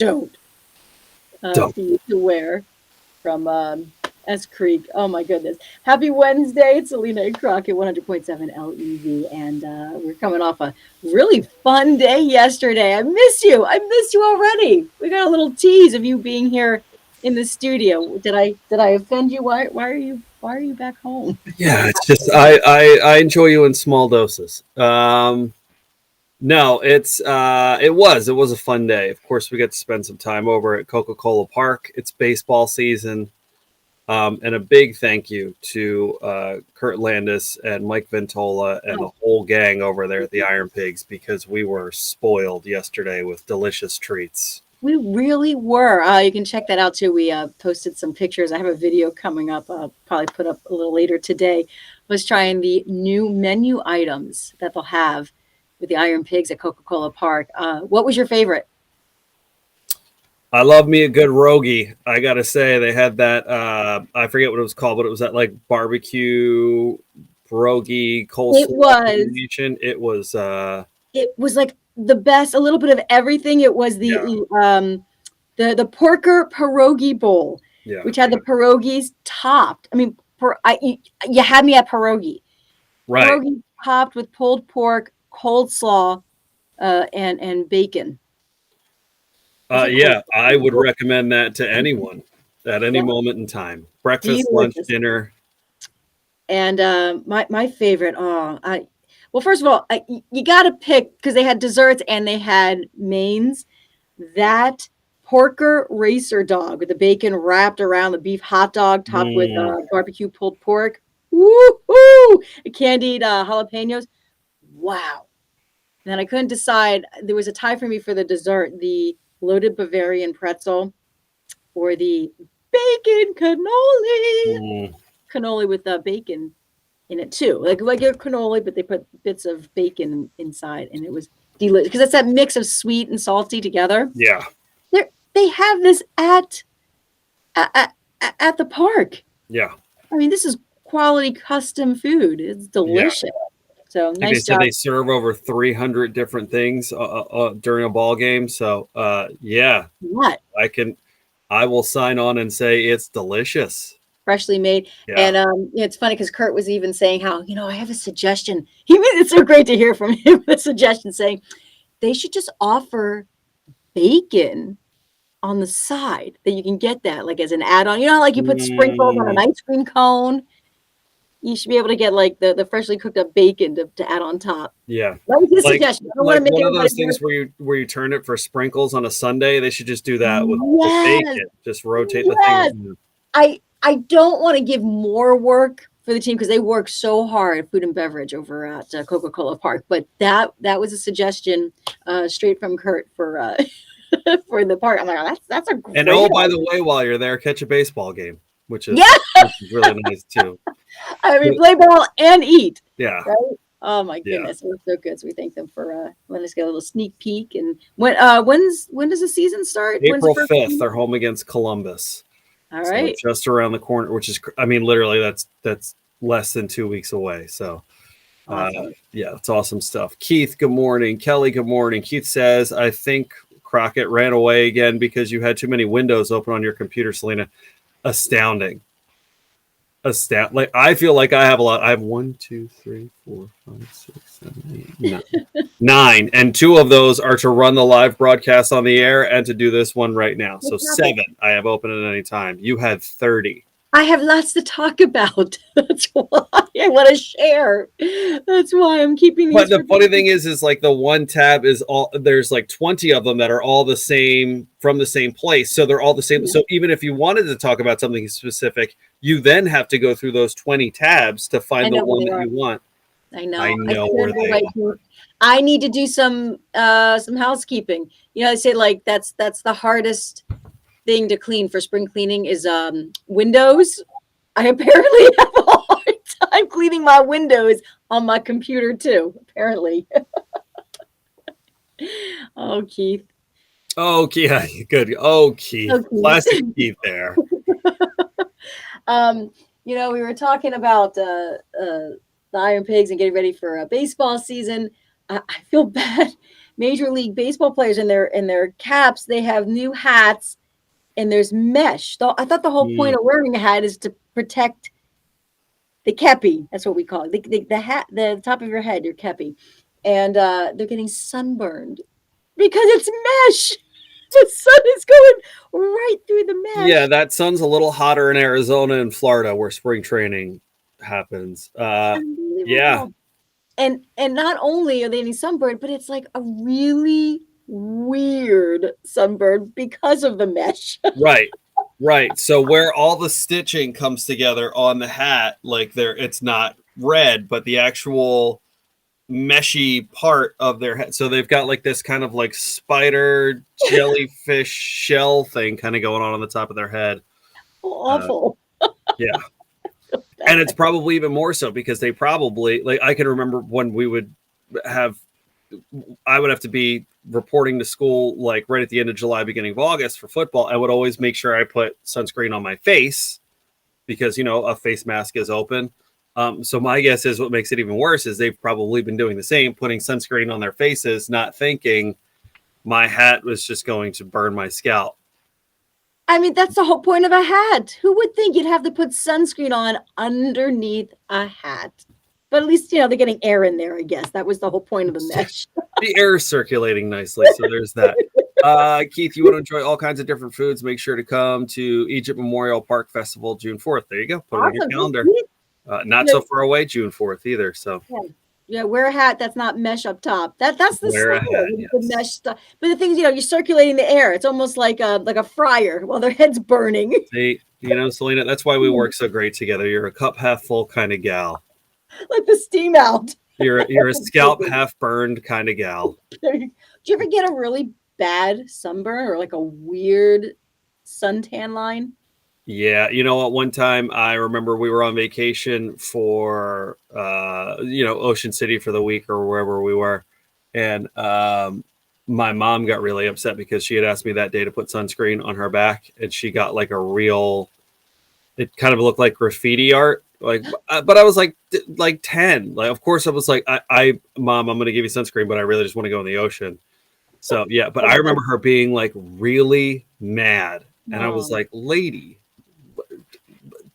don't Don't. for you to wear from S Creek. Oh my goodness. Happy Wednesday. It's Selena and Crockett, 100.7 LEV. And we're coming off a really fun day yesterday. I miss you. I miss you already. We got a little tease of you being here in the studio. Did I offend you? Why are you back home? Yeah, it's just I enjoy you in small doses. No, it was a fun day. Of course, we got to spend some time over at Coca-Cola Park. It's baseball season. And a big thank you to Kurt Landis and Mike Ventola and the whole gang over there at the Iron Pigs, because we were spoiled yesterday with delicious treats. We really were. You can check that out too. We posted some pictures. I have a video coming up. I'll probably put up a little later today. Was trying the new menu items that they'll have with the Iron Pigs at Coca-Cola Park. What was your favorite? I love me a good rogie. I gotta say, they had that. I forget what it was called, but it was that like barbecue pierogi coleslaw It was. combination. It was. It was like the best. A little bit of everything. It was Yeah. The porker pierogi bowl, Yeah. which had the pierogies topped. I mean, you had me at pierogi. Right. Pierogi topped with pulled pork, coleslaw, and bacon. Yeah, I would recommend that to anyone at any moment in time. Breakfast, lunch, dinner. And my favorite. Well, first of all, you got to pick, because they had desserts and they had mains. That porker racer dog with the bacon wrapped around the beef hot dog topped with barbecue pulled pork. Woo-hoo! Candied jalapenos. Wow. And then I couldn't decide. There was a tie for me for the dessert, the loaded Bavarian pretzel or the bacon cannoli. Cannoli with bacon in it too. Like a cannoli, but they put bits of bacon inside, and it was delicious because it's that mix of sweet and salty together. Yeah. They have this at the park. Yeah. I mean, this is quality custom food. It's delicious. Yeah. So nice they said they serve over 300 different things during a ball game. So yeah, what I will sign on and say it's delicious, freshly made. Yeah. And it's funny because Kurt was even saying how, I have a suggestion. It's so great to hear from him. A suggestion saying they should just offer bacon on the side, that you can get that like as an add-on. Like you put sprinkles on an ice cream cone. You should be able to get like the freshly cooked up bacon to add on top. Yeah, that was his suggestion. I don't want to make one of those things where you turn it for sprinkles on a Sunday. They should just do that with bacon. Just rotate the thing. I don't want to give more work for the team because they work so hard, food and beverage over at Coca-Cola Park. But that was a suggestion straight from Kurt for for the park. I'm like, that's a great. And by the way, while you're there, catch a baseball game, which is really nice too. I mean, play ball and eat. Yeah. Right? Oh my goodness, it was so good. So we thank them for letting us get a little sneak peek. And when does the season start? April 5th. They're home against Columbus. All right. So just around the corner, which is, I mean, literally that's less than 2 weeks away. So awesome. Yeah, it's awesome stuff. Keith, good morning. Kelly, good morning. Keith says, I think Crockett ran away again because you had too many windows open on your computer, Selena. Astounding. Like I feel like I have a lot. I have 1, 2, 3, 4, 5, 6, 7, 8, 9, and 2 of those are to run the live broadcast on the air and to do this one right now. So 7 I have open at any time. You had 30. I have lots to talk about. That's why I want to share. That's why I'm keeping these. But the funny thing is like the one tab is there's like 20 of them that are all the same from the same place. So they're all the same. Yeah. So even if you wanted to talk about something specific, you then have to go through those 20 tabs to find the one that you want. I know. I know where they are. I need to do some housekeeping. I say like that's the hardest thing to clean for spring cleaning is windows. I apparently have a hard time cleaning my windows on my computer too, apparently. Oh, Keith. Oh, yeah, good. Oh, Keith. Classic Keith there. We were talking about the Iron Pigs and getting ready for a baseball season. I feel bad Major League Baseball players in their caps, they have new hats and there's mesh. I thought the whole point of wearing a hat is to protect the kepi. That's what we call it. The hat, the top of your head, your kepi. And they're getting sunburned because it's mesh. The sun is going right through the mesh. Yeah, that sun's a little hotter in Arizona and Florida where spring training happens. Yeah. And not only are they getting sunburned, but it's like a really weird sunburn because of the mesh. Right. So where all the stitching comes together on the hat, like it's not red, but the actual meshy part of their head. So they've got like this kind of like spider jellyfish shell thing kind of going on the top of their head. Awful. Yeah. And it's probably even more so because they probably, like, I can remember when I would have to be reporting to school like right at the end of July, beginning of August for football. I would always make sure I put sunscreen on my face because, a face mask is open. So my guess is what makes it even worse is they've probably been doing the same, putting sunscreen on their faces, not thinking my hat was just going to burn my scalp. I mean, that's the whole point of a hat. Who would think you'd have to put sunscreen on underneath a hat? But at least, they're getting air in there, I guess. That was the whole point of the mesh. The air is circulating nicely, so there's that. Keith, you want to enjoy all kinds of different foods, make sure to come to Egypt Memorial Park Festival June 4th. There you go. Put it on your calendar. Not so far away, June 4th either. So yeah, wear a hat that's not mesh up top. That's the the mesh stuff. But the thing is, you're circulating the air. It's almost like a fryer while their head's burning. See, Selena, that's why we work so great together. You're a cup half full kind of gal. Like the steam out. You're a scalp half burned kind of gal. Do you ever get a really bad sunburn or like a weird suntan line? Yeah, you know what? One time I remember we were on vacation for Ocean City for the week or wherever we were, and my mom got really upset because she had asked me that day to put sunscreen on her back, and she got like it kind of looked like graffiti art. Like, but I was like 10. Like, of course I was like, Mom, I'm going to give you sunscreen, but I really just want to go in the ocean. So yeah, but I remember her being like really mad, and I was like, lady,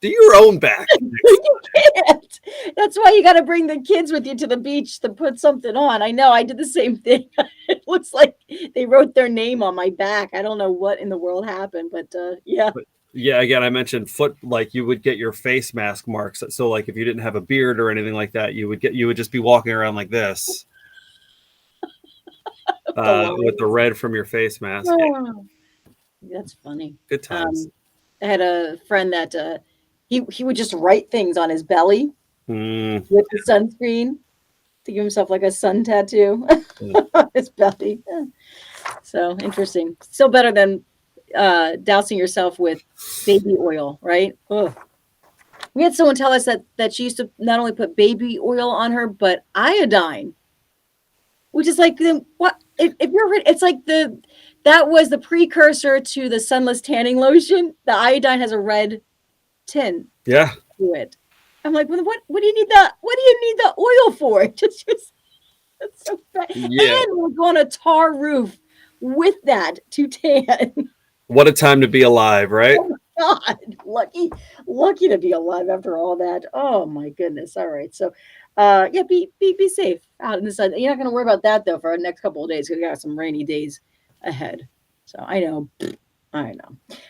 do your own back. You can't. That's why you got to bring the kids with you to the beach to put something on. I know. I did the same thing. It looks like they wrote their name on my back. I don't know what in the world happened, but yeah. Yeah, again, I mentioned like you would get your face mask marks. So like if you didn't have a beard or anything like that, you would just be walking around like this with the red from your face mask. Oh, that's funny. Good times. I had a friend that he would just write things on his belly with the sunscreen to give himself like a sun tattoo on his belly. So interesting. Still better than dousing yourself with baby oil, right? Ugh. We had someone tell us that she used to not only put baby oil on her, but iodine, which is like, what? If you're, it's like that was the precursor to the sunless tanning lotion. The iodine has a red tint to it. I'm like, well, what do you need the oil for? It's so bad. Yeah. And we'll go on a tar roof with that to tan. What a time to be alive, right? Oh my God, lucky to be alive after all that. Oh my goodness. All right. So yeah, be safe out in the sun. You're not going to worry about that though for the next couple of days because we got some rainy days ahead. So I know.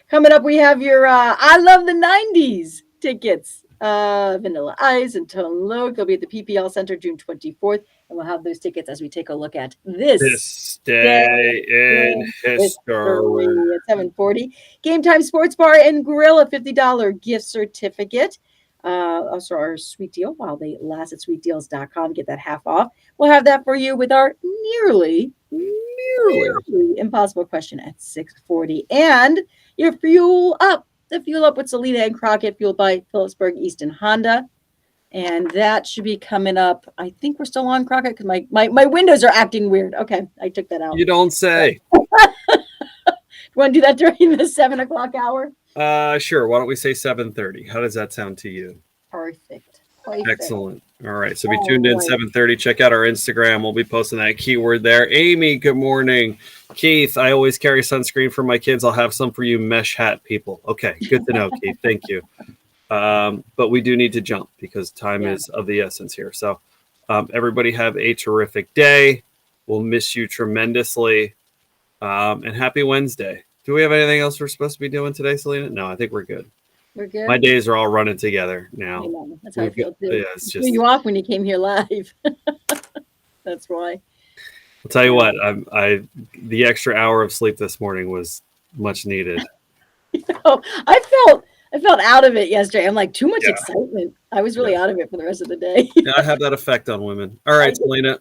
Coming up, we have your I Love the 90s tickets. Vanilla Ice and Tone Loc. They'll be at the PPL Center June 24th. And we'll have those tickets as we take a look at this day in history. At 7:40. Game Time Sports Bar and Grill, a $50 gift certificate. Also our sweet deal while they last at sweetdeals.com. Get that half off. We'll have that for you with our nearly impossible question at 6:40. And your fuel up. The Fuel Up with Selena and Crockett, fueled by Phillipsburg Easton Honda. And that should be coming up. I think we're still on Crockett because my windows are acting weird. Okay, I took that out. You don't say. You want to do that during the 7 o'clock hour? Sure. Why don't we say 7:30? How does that sound to you? Perfect. Excellent. All right. So be All tuned in right. 7:30. Check out our Instagram. We'll be posting that keyword there. Amy, good morning. Keith, I always carry sunscreen for my kids. I'll have some for you mesh hat people. Okay. Good to know, Keith. Thank you. But we do need to jump because time is of the essence here. So everybody have a terrific day. We'll miss you tremendously. And happy Wednesday. Do we have anything else we're supposed to be doing today, Selena? No, I think we're good. We're good. My days are all running together now. I know. That's how I feel too. Yeah, it's Threw just you off when you came here live. That's why. I'll tell you what, the extra hour of sleep this morning was much needed. Oh, I felt out of it yesterday. I'm like, too much Yeah. excitement. I was really out of it for the rest of the day. Yeah, I have that effect on women. All right, Selena.